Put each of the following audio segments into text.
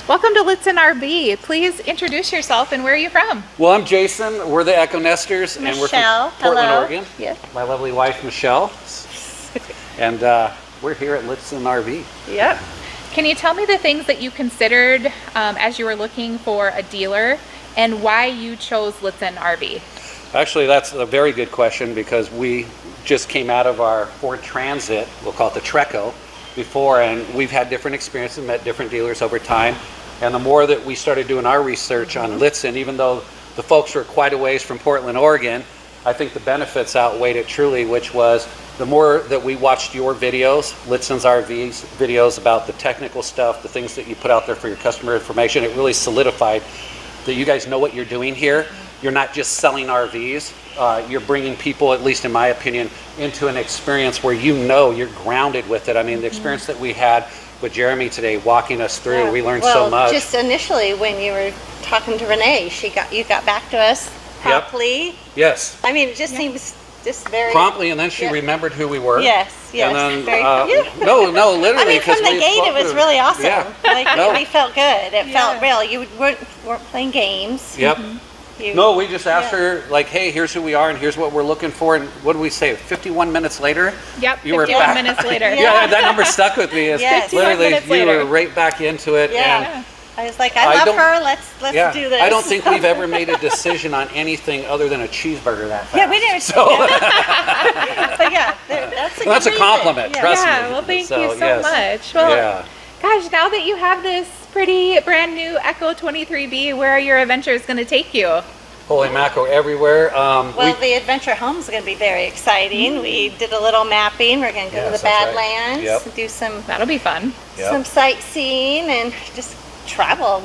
Welcome to Lichtsinn RV. Please introduce yourself and where are you from? Well, I'm Jason. We're the Echo Nesters, and we're from Portland, Oregon. Yes. My lovely wife, Michelle. And we're here at Lichtsinn RV. Yep. Can you tell me the things that you considered as you were looking for a dealer and why you chose Lichtsinn RV? Actually, that's a very good question because we just came out of our Ford Transit, we'll call it the Treco, before, and we've had different experiences, met different dealers over time. And the more that we started doing our research on Lichtsinn, even though the folks were quite a ways from Portland, Oregon, I think the benefits outweighed it truly, which was the more that we watched your videos, Litzsinn's RVs, videos about the technical stuff, the things that you put out there for your customer information, it really solidified that you guys know what you're doing here. You're not just selling RVs, you're bringing people, at least in my opinion, into an experience where you know you're grounded with it. I mean, the experience that we had with Jeremy today, walking us through, we learned so much. Just initially when you were talking to Renee, you got back to us promptly. Yes. I mean, it just seems just very promptly, and then she remembered who we were. Yes, yes. And then, no, literally. I mean, from the gate, it was really awesome. Yeah. Like, we felt good. It felt real. You weren't playing games. Yep. No, we just asked her, like, hey, here's who we are and here's what we're looking for. And what did we say? 51 minutes later? Yep, you 51 were back. Minutes later. Yeah, that number stuck with me. It's literally, you were right back into it. Yeah. And I was like, I love her. Let's do this. I don't think we've ever made a decision on anything other than a cheeseburger that fast. Yeah, we didn't. So, but yeah, that's a compliment. Trust me. Well, thank you so much. Well, gosh, now that you have this pretty brand new Echo 23B, where are your adventures going to take you? Holy mackerel, everywhere. Well, the adventure home is going to be very exciting. We did a little mapping. We're going to go to the Badlands, do some. That'll be fun. Some sightseeing and just travel.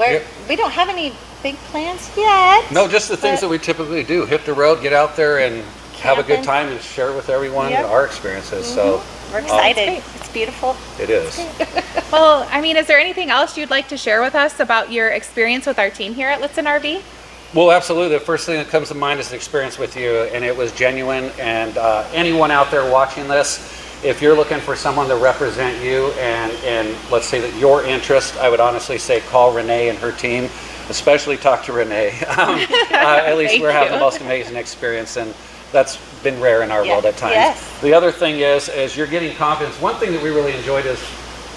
We don't have any big plans yet. No, just the things that we typically do. Hit the road, get out there, and have a good time and share with everyone our experiences. So we're excited. It's beautiful. It is. Well, I mean, is there anything else you'd like to share with us about your experience with our team here at Lichtsinn RV? Well, absolutely. The first thing that comes to mind is the experience with you, and it was genuine. And anyone out there watching this, if you're looking for someone to represent you and let's say that your interest, I would honestly say call Renee and her team, especially talk to Renee. At least we're having the most amazing experience, and that's been rare in our world at times. Yes. The other thing is you're getting confidence. One thing that we really enjoyed is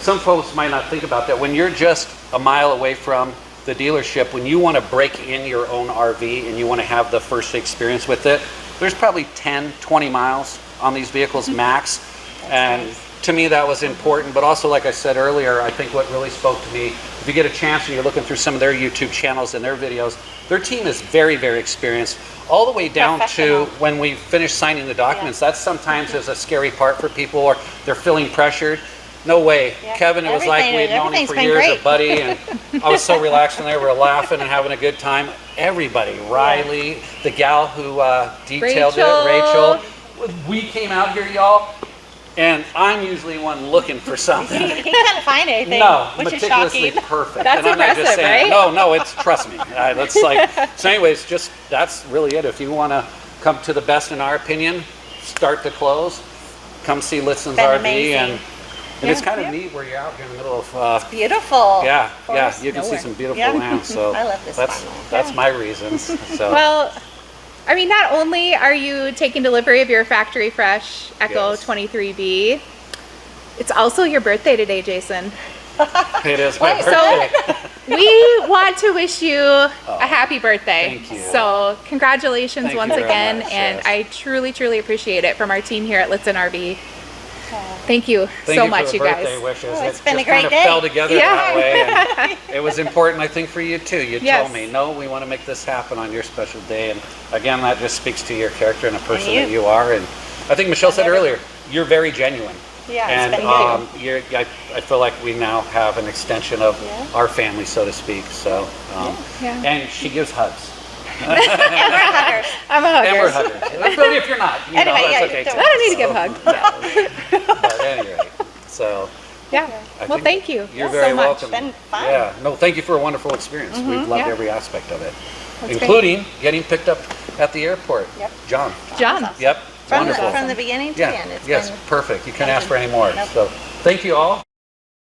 some folks might not think about that. When you're just a mile away from the dealership, when you want to break in your own RV and you want to have the first experience with it, there's probably 10, 20 miles on these vehicles max. And to me that was important, but also like I said earlier, I think what really spoke to me, if you get a chance and you're looking through some of their YouTube channels and their videos, their team is very, very experienced, all the way down to when we finish signing the documents. That sometimes is a scary part for people, or they're feeling pressured. No way. Kevin, it was like we'd known him for years, a buddy, and I was so relaxed and they were laughing and having a good time. Everybody, Riley, the gal who detailed it, Rachel. We came out here, y'all, and I'm usually one looking for something. He couldn't find anything, which meticulously is shocking. perfect. That's and I'm not just saying, right? No, it's, trust me. That's like, so anyways, just, that's really it. If you want to come to the best in our opinion, start to close, come see Litzsinn's RV, and it's kind of neat where you're out here in the middle of... it's beautiful. Yeah, you can see some beautiful land. So I love this that's my reasons. So. Well, I mean, not only are you taking delivery of your factory fresh Echo 23B, it's also your birthday today, Jason. It is my birthday. So we want to wish you a happy birthday. Thank you. So congratulations once again, and I truly, truly appreciate it from our team here at Lichtsinn RV. Thank you so much, you guys. It's been a great day. It fell together that way. And it was important, I think, for you too. You told me, no, we want to make this happen on your special day. And again, that just speaks to your character and the person that you are. And I think Michelle said earlier, you're very genuine. Yeah, and I feel like we now have an extension of our family, so to speak. So, and she gives hugs. And we're huggers. I'm a hugger. And we're huggers. But if you're not, you know, that's okay too. I don't need to give hugs. But at any rate, so. Well, thank you. You're very welcome. It's been fun. Yeah. No, thank you for a wonderful experience. We've loved every aspect of it, including getting picked up at the airport. John. John. Yep. Wonderful. From the beginning to the end. Yes, perfect. You couldn't ask for any more. So thank you all.